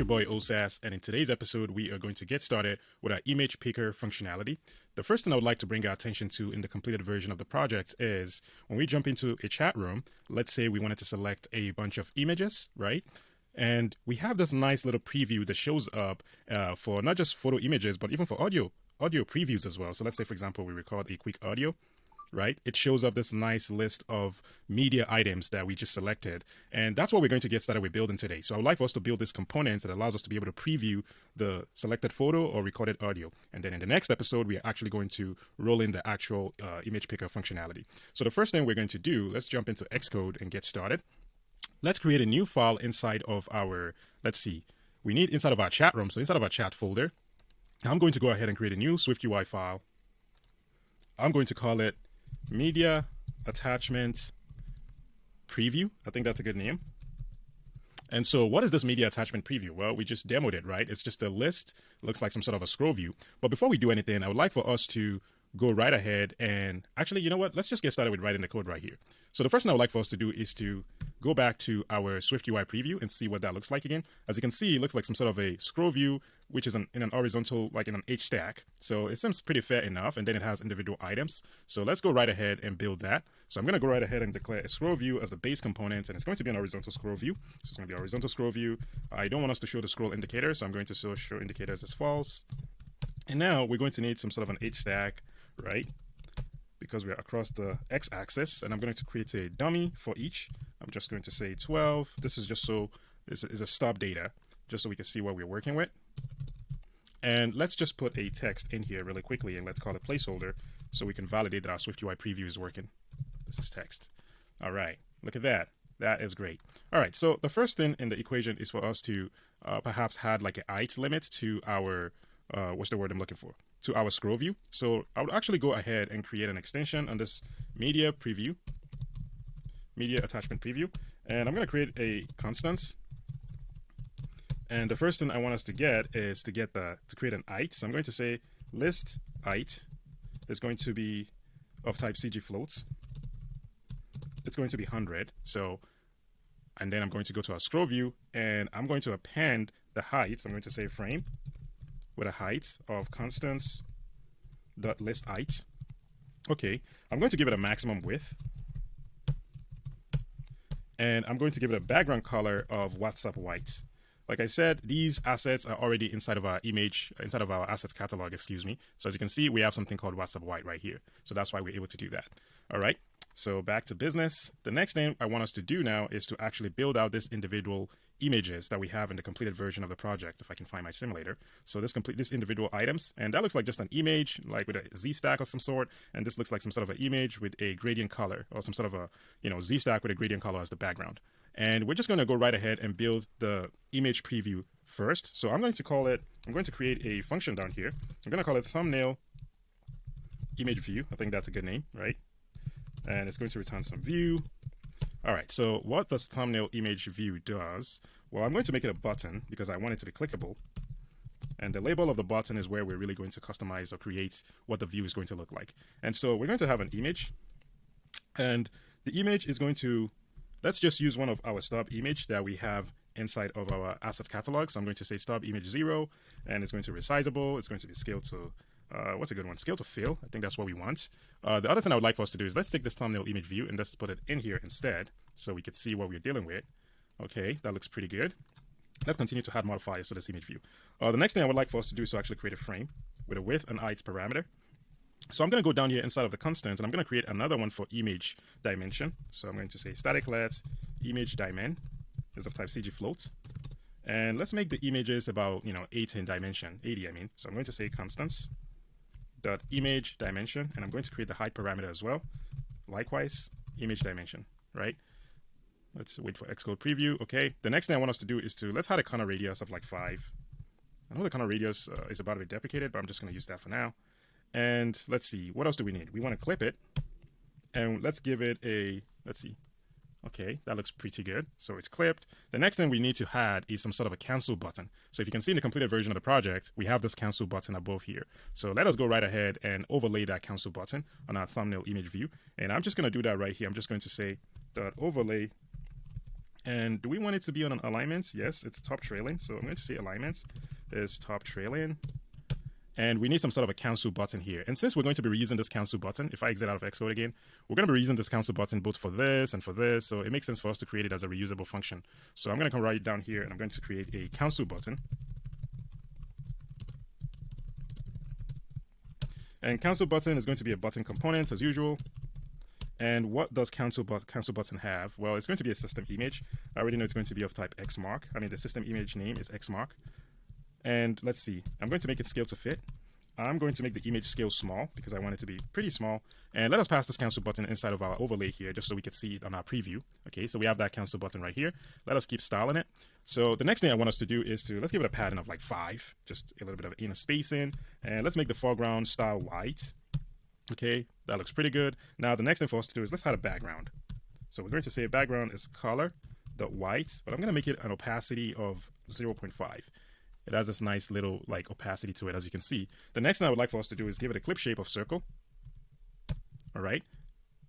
boy Osas, and in today's episode, we are going to get started with our image picker functionality. The first thing I would like to bring our attention to in the completed version of the project is when we jump into a chat room, let's say we wanted to select a bunch of images, right? And we have this nice little preview that shows up for not just photo images, but even for audio previews as well. So let's say, for example, we record a quick audio, right? It shows up this nice list of media items that we just selected. And that's what we're going to get started with building today. So I would like for us to build this component that allows us to be able to preview the selected photo or recorded audio. And then in the next episode, we are actually going to roll in the actual image picker functionality. So the first thing we're going to do, let's jump into Xcode and get started. Let's create a new file inside of our, we need inside of our chat room. So inside of our chat folder, I'm going to go ahead and create a new SwiftUI file. I'm going to call it media attachment preview. I think that's a good name. And so what is this media attachment preview? Well, we just demoed it, right? It's just a list. It looks like some sort of a scroll view. But before we do anything, I would like for us to go right ahead and actually, you know what? Let's just get started with writing the code right here. So the first thing I would like for us to do is to go back to our SwiftUI preview and see what that looks like again. As you can see, it looks like some sort of a scroll view, which is in an horizontal, like in an H stack. So it seems pretty fair enough. And then it has individual items. So let's go right ahead and build that. So I'm going to go right ahead and declare a scroll view as the base component, and it's going to be an horizontal scroll view. So it's going to be a horizontal scroll view. I don't want us to show the scroll indicator, so I'm going to show indicators as false. And now we're going to need some sort of an H stack, right? Because we're across the x-axis, and I'm going to create a dummy for each. I'm just going to say 12. This is just so this is a stop data, just so we can see what we're working with. And let's just put a text in here really quickly, and let's call it placeholder so we can validate that our SwiftUI preview is working. This is text. All right, look at that. That is great. All right, so the first thing in the equation is for us to perhaps add like a height limit to our, what's the word I'm looking for? To our scroll view. So I would actually go ahead and create an extension on this media attachment preview. And I'm going to create a constants. And the first thing I want us to get is to create an height. So I'm going to say list height is going to be of type CG floats. It's going to be 100. So, and then I'm going to go to our scroll view and I'm going to append the height. So I'm going to say frame with a height of constants dot list height. Okay, I'm going to give it a maximum width, and I'm going to give it a background color of WhatsApp white. Like I said, these assets are already inside of our assets catalog, excuse me. So as you can see, we have something called WhatsApp white right here. So that's why we're able to do that. All right. So back to business. The next thing I want us to do now is to actually build out this individual images that we have in the completed version of the project, if I can find my simulator. So this individual items, and that looks like just an image, like with a Z stack of some sort, and this looks like some sort of an image with a gradient color, or some sort of a Z stack with a gradient color as the background. And we're just going to go right ahead and build the image preview first. So I'm going to create a function down here. I'm going to call it thumbnail image view. I think that's a good name, right? And it's going to return some view. All right, so what this thumbnail image view does, well, I'm going to make it a button because I want it to be clickable. And the label of the button is where we're really going to customize or create what the view is going to look like. And so we're going to have an image. And the image is going to, let's just use one of our stub image that we have inside of our assets catalog. So I'm going to say stub image 0, and it's going to be resizable. It's going to be scaled to what's a good one? Scale to fill. I think that's what we want. The other thing I would like for us to do is let's take this thumbnail image view and let's put it in here instead so we could see what we're dealing with. Okay, that looks pretty good. Let's continue to add modifiers to this image view. The next thing I would like for us to do is to actually create a frame with a width and height parameter. So I'm going to go down here inside of the constants and I'm going to create another one for image dimension. So I'm going to say static let image dimen is of type CG float. And let's make the images about 80 in dimension, 80 I mean. So I'm going to say constants dot image dimension, and I'm going to create the height parameter as well. Likewise, image dimension, right? Let's wait for Xcode preview. Okay, the next thing I want us to do is let's add a corner radius of like 5. I know the corner radius is about to be deprecated, but I'm just going to use that for now. And let's see, what else do we need? We want to clip it, and let's give it a, let's see. Okay, that looks pretty good. So it's clipped. The next thing we need to add is some sort of a cancel button. So if you can see in the completed version of the project, we have this cancel button above here. So let us go right ahead and overlay that cancel button on our thumbnail image view. And I'm just going to do that right here. I'm just going to say dot overlay And do we want it to be on an alignment? Yes, it's top trailing. So I'm going to say alignment is top trailing. And we need some sort of a cancel button here. And since we're going to be reusing this cancel button, if I exit out of Xcode again, we're going to be reusing this cancel button both for this and for this. So it makes sense for us to create it as a reusable function. So I'm going to come right down here and I'm going to create a cancel button. And cancel button is going to be a button component as usual. And what does cancel button have? Well, it's going to be a system image. I already know it's going to be of type xmark. I mean, the system image name is xmark. And let's see, I'm going to make it scale to fit. I'm going to make the image scale small because I want it to be pretty small. And let us pass this cancel button inside of our overlay here just so we can see it on our preview. Okay, so we have that cancel button right here. Let us keep styling it. So the next thing I want us to do is let's give it a pattern of like 5, just a little bit of inner spacing. And let's make the foreground style white. Okay, that looks pretty good. Now the next thing for us to do is let's add a background. So we're going to say background is color.white, but I'm going to make it an opacity of 0.5. It has this nice little like opacity to it, as you can see. The next thing I would like for us to do is give it a clip shape of circle. All right,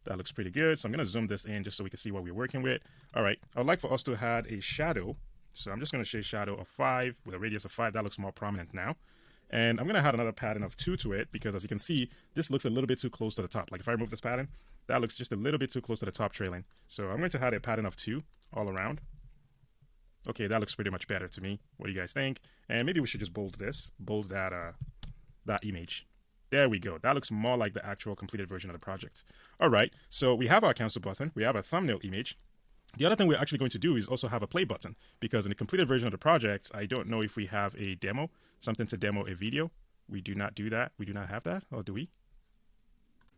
that looks pretty good. So I'm going to zoom this in just so we can see what we're working with. All right, I would like for us to add a shadow. So I'm just going to say shadow of 5 with a radius of 5. That looks more prominent now. And I'm going to add another pattern of 2 to it because, as you can see, this looks a little bit too close to the top. Like if I remove this pattern, that looks just a little bit too close to the top trailing. So I'm going to add a pattern of 2 all around. Okay, that looks pretty much better to me. What do you guys think? And maybe we should just bold that image. There we go. That looks more like the actual completed version of the project. All right, so we have our cancel button. We have a thumbnail image. The other thing we're actually going to do is also have a play button because in the completed version of the project, I don't know if we have a demo, something to demo a video. We do not do that. We do not have that, or do we?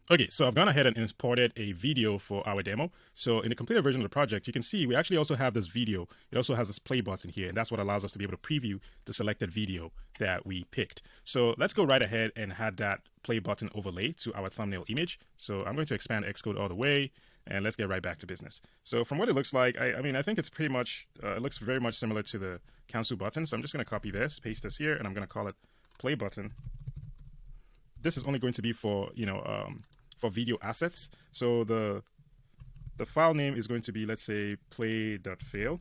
Okay, so I've gone ahead and imported a video for our demo. So in the completed version of the project, you can see we actually also have this video. It also has this play button here, and that's what allows us to be able to preview the selected video that we picked. So let's go right ahead and add that play button overlay to our thumbnail image. So I'm going to expand Xcode all the way, and let's get right back to business. So from what it looks like, I mean, I think it's pretty much, it looks very much similar to the cancel button. So I'm just going to copy this, paste this here, and I'm going to call it play button. This is only going to be for, for video assets. So the file name is going to be, let's say, play.fail,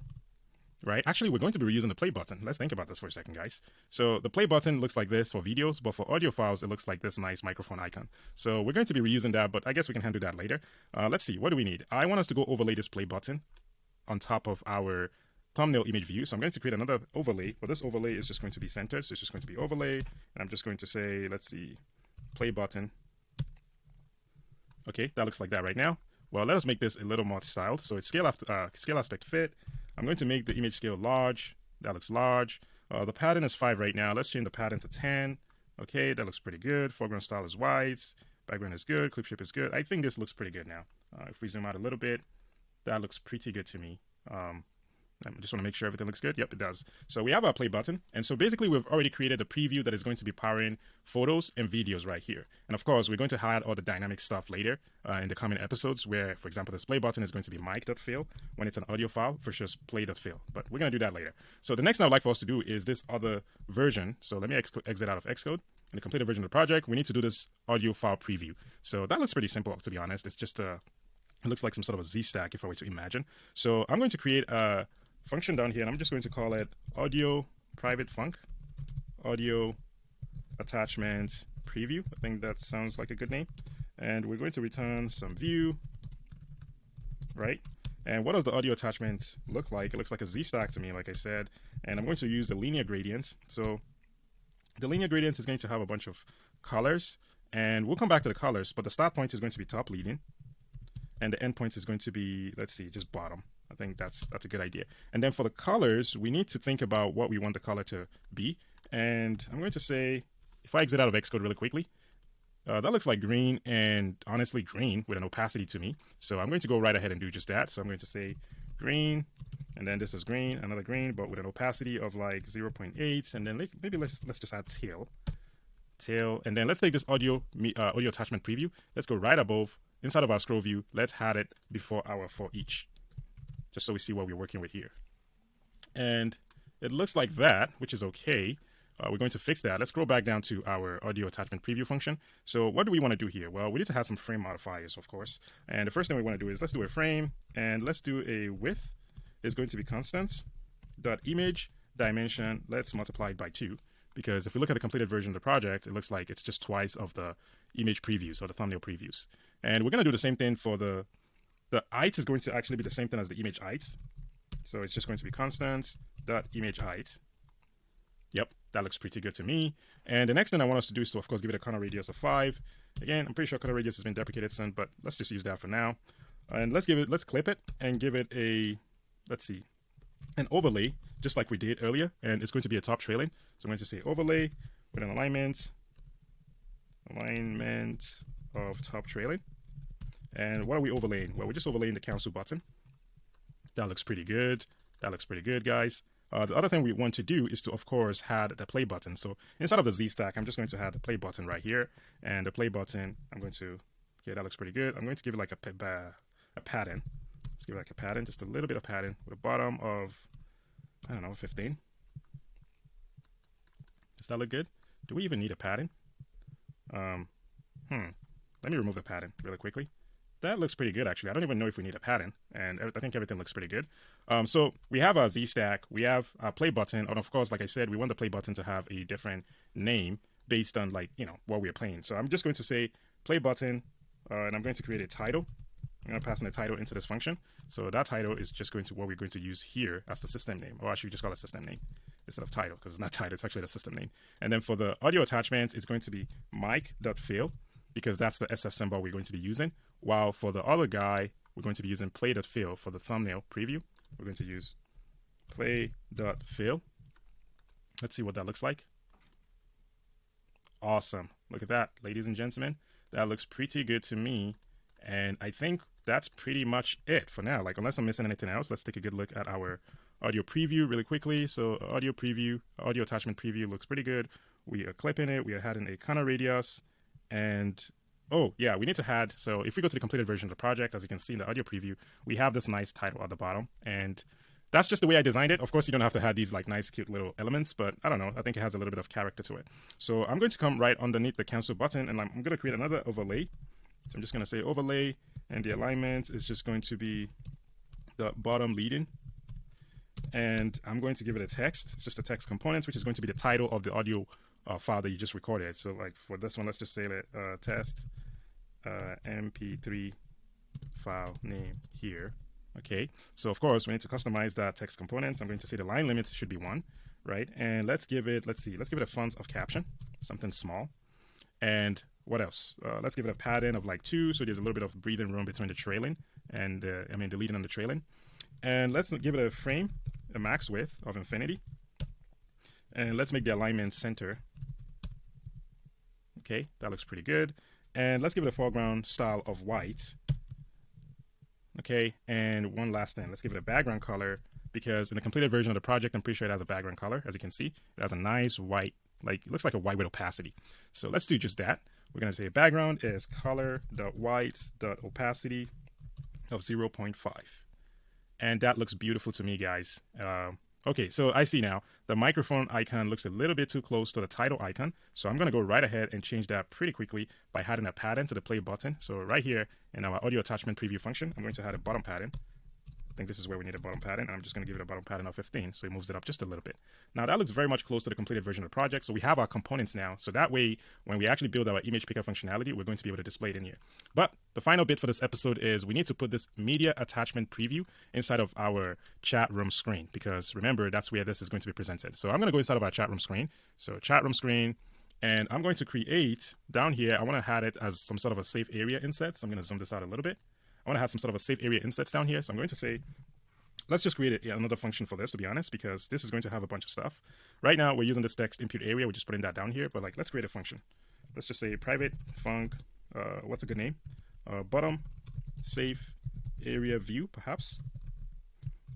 right? Actually, we're going to be reusing the play button. Let's think about this for a second, guys. So the play button looks like this for videos, but for audio files, it looks like this nice microphone icon. So we're going to be reusing that, but I guess we can handle that later. Let's see, what do we need? I want us to go overlay this play button on top of our thumbnail image view. So I'm going to create another overlay, but this overlay is just going to be centered. So it's just going to be overlay, and I'm just going to say, let's see, play button. Okay, that looks like that right now. Well, let us make this a little more styled. So it's scale aspect fit. I'm going to make the image scale large. That looks large. The pattern is 5 right now. Let's change the pattern to 10. Okay, that looks pretty good. Foreground style is white. Background is good. Clip shape is good. I think this looks pretty good now. If we zoom out a little bit, that looks pretty good to me. I just want to make sure everything looks good. Yep, it does. So we have our play button. And so basically we've already created a preview that is going to be powering photos and videos right here. And of course, we're going to add all the dynamic stuff later in the coming episodes where, for example, this play button is going to be mic.fail when it's an audio file versus play.fail. But we're going to do that later. So the next thing I'd like for us to do is this other version. So let me exit out of Xcode. In the completed version of the project, we need to do this audio file preview. So that looks pretty simple, to be honest. It's just it looks like some sort of a Z stack if I were to imagine. So I'm going to create a function down here, and I'm just going to call it audio private func, audio attachment preview. I think that sounds like a good name. And we're going to return some view, right? And what does the audio attachment look like? It looks like a Z stack to me, like I said. And I'm going to use the linear gradients. So the linear gradients is going to have a bunch of colors, and we'll come back to the colors, but the start point is going to be top leading, and the end point is going to be, let's see, just bottom. I think that's a good idea. And then for the colors, we need to think about what we want the color to be. And I'm going to say, if I exit out of Xcode really quickly, that looks like green, and honestly green with an opacity to me. So I'm going to go right ahead and do just that. So I'm going to say green, and then this is green, another green, but with an opacity of like 0.8. And then maybe let's just add tail. And then let's take this audio attachment preview. Let's go right above, inside of our scroll view. Let's add it before our for each, just so we see what we're working with here. And it looks like that, which is okay. We're going to fix that. Let's scroll back down to our audio attachment preview function. So what do we want to do here? Well, we need to have some frame modifiers, of course. And the first thing we want to do is let's do a frame, and let's do a width. is going to be constant dot image dimension. Let's multiply it by 2, because if we look at the completed version of the project, it looks like it's just twice of the image previews or the thumbnail previews. And we're going to do the same thing for the height is going to actually be the same thing as the image height. So it's just going to be constant dot image height. Yep, that looks pretty good to me. And the next thing I want us to do is to, of course, give it a corner radius of 5. Again, I'm pretty sure corner radius has been deprecated soon, but let's just use that for now. And let's clip it and give it a, let's see, an overlay, just like we did earlier. And it's going to be a top trailing. So I'm going to say overlay with an alignment of top trailing. And what are we overlaying? Well, we're just overlaying the cancel button. That looks pretty good. That looks pretty good, guys. The other thing we want to do is to, of course, add the play button. So inside of the Z stack, I'm just going to add the play button right here. And the play button, I'm going to, okay, that looks pretty good. I'm going to give it like a pattern. Let's give it like a pattern, just a little bit of pattern with a bottom of, I don't know, 15. Does that look good? Do we even need a pattern? Let me remove the pattern really quickly. That looks pretty good, actually. I don't even know if we need a pattern, and I think everything looks pretty good. So we have our Z stack, we have our play button, and of course, like I said, we want the play button to have a different name based on, like, you know, what we're playing. So I'm just going to say play button, and I'm going to create a title. I'm going to pass in a title into this function. So that title is just going to what we're going to use here as the system name, or actually just call it system name instead of title, because it's not title, it's actually the system name. And then for the audio attachment, it's going to be mic.fill, because that's the SF symbol we're going to be using. While for the other guy, we're going to be using play.fill for the thumbnail preview. We're going to use play.fill. Let's see what that looks like. Awesome. Look at that, ladies and gentlemen. That looks pretty good to me. And I think that's pretty much it for now. Like, unless I'm missing anything else, let's take a good look at our audio preview really quickly. So audio preview, audio attachment preview looks pretty good. We are clipping it. We are adding a corner radius. And oh yeah, we need to add, so if we go to the completed version of the project, as you can see in the audio preview, we have this nice title at the bottom. And that's just the way I designed it. Of course, you don't have to have these like nice, cute little elements, but I don't know. I think it has a little bit of character to it. So I'm going to come right underneath the cancel button, and I'm going to create another overlay. So I'm just going to say overlay, and the alignment is just going to be the bottom leading. And I'm going to give it a text. It's just a text component, which is going to be the title of the audio file that you just recorded. So like for this one, let's just say that test MP3 file name here. Okay, so of course we need to customize that text component. I'm going to say the line limit should be 1, right? And let's give it, let's give it a font of caption, something small. And what else? Let's give it a pattern of like 2, so there's a little bit of breathing room between the trailing and the leading and the trailing. And let's give it a frame, a max width of infinity. And let's make the alignment center. Okay, that looks pretty good. And let's give it a foreground style of white. Okay, and one last thing, let's give it a background color, because in the completed version of the project, I'm pretty sure it has a background color. As you can see, it has a nice white, like, it looks like a white with opacity. So let's do just that. We're going to say background is color.white.opacity of 0.5. And that looks beautiful to me, guys. Okay, so I see now the microphone icon looks a little bit too close to the title icon. So I'm going to go right ahead and change that pretty quickly by adding a pattern to the play button. So right here in our audio attachment preview function, I'm going to add a bottom pattern. I think this is where we need a bottom pattern. And I'm just going to give it a bottom pattern of 15. So it moves it up just a little bit. Now that looks very much close to the completed version of the project. So we have our components now. So that way, when we actually build our image picker functionality, we're going to be able to display it in here. But the final bit for this episode is we need to put this media attachment preview inside of our chat room screen, because remember, that's where this is going to be presented. So I'm going to go inside of our chat room screen. So chat room screen, and I'm going to create down here. I want to add it as some sort of a safe area inset. So I'm going to zoom this out a little bit. I want to have some sort of a safe area insets down here. So I'm going to say, let's just create another function for this, to be honest, because this is going to have a bunch of stuff. Right now, we're using this text input area. We're just putting that down here. But like, let's create a function. Let's just say private func, what's a good name? Bottom safe area view, perhaps.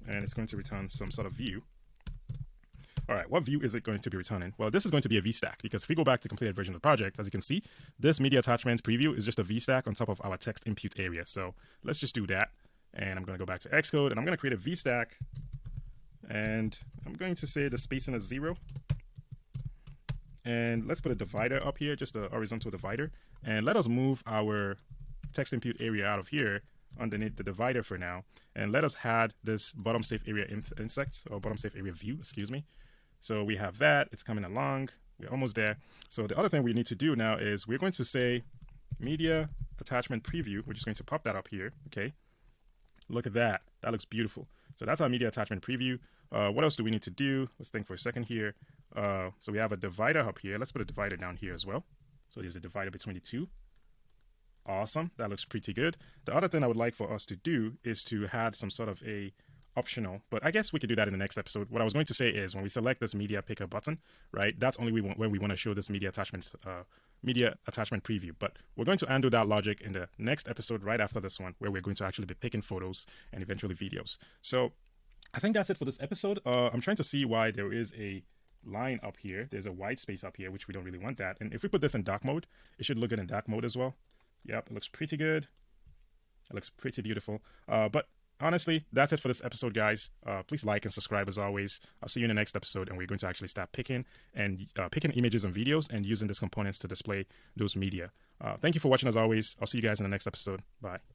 And it's going to return some sort of view. All right, what view is it going to be returning? Well, this is going to be a VStack, because if we go back to the completed version of the project, as you can see, this media attachments preview is just a VStack on top of our text input area. So let's just do that. And I'm going to go back to Xcode, and I'm going to create a VStack. And I'm going to say the spacing is 0. And let's put a divider up here, just a horizontal divider. And let us move our text input area out of here underneath the divider for now, and let us add this bottom safe area insect, or bottom safe area view, excuse me. So we have that, it's coming along, we're almost there. So the other thing we need to do now is we're going to say media attachment preview. We're just going to pop that up here, okay? Look at that, that looks beautiful. So that's our media attachment preview. What else do we need to do? Let's think for a second here. So we have a divider up here. Let's put a divider down here as well. So there's a divider between the two. Awesome, that looks pretty good. The other thing I would like for us to do is to add some sort of a optional, but I guess we could do that in the next episode. What I was going to say is when we select this media picker button, right, that's only when we want to show this media attachment preview. But we're going to undo that logic in the next episode right after this one, where we're going to actually be picking photos and eventually videos. So I think that's it for this episode. I'm trying to see why there is a line up here. There's a white space up here, which we don't really want that. And if we put this in dark mode, it should look good in dark mode as well. Yep, it looks pretty good. It looks pretty beautiful. But honestly, that's it for this episode, guys. Please like and subscribe as always. I'll see you in the next episode, and we're going to actually start picking images and videos and using these components to display those media. Thank you for watching as always. I'll see you guys in the next episode. Bye.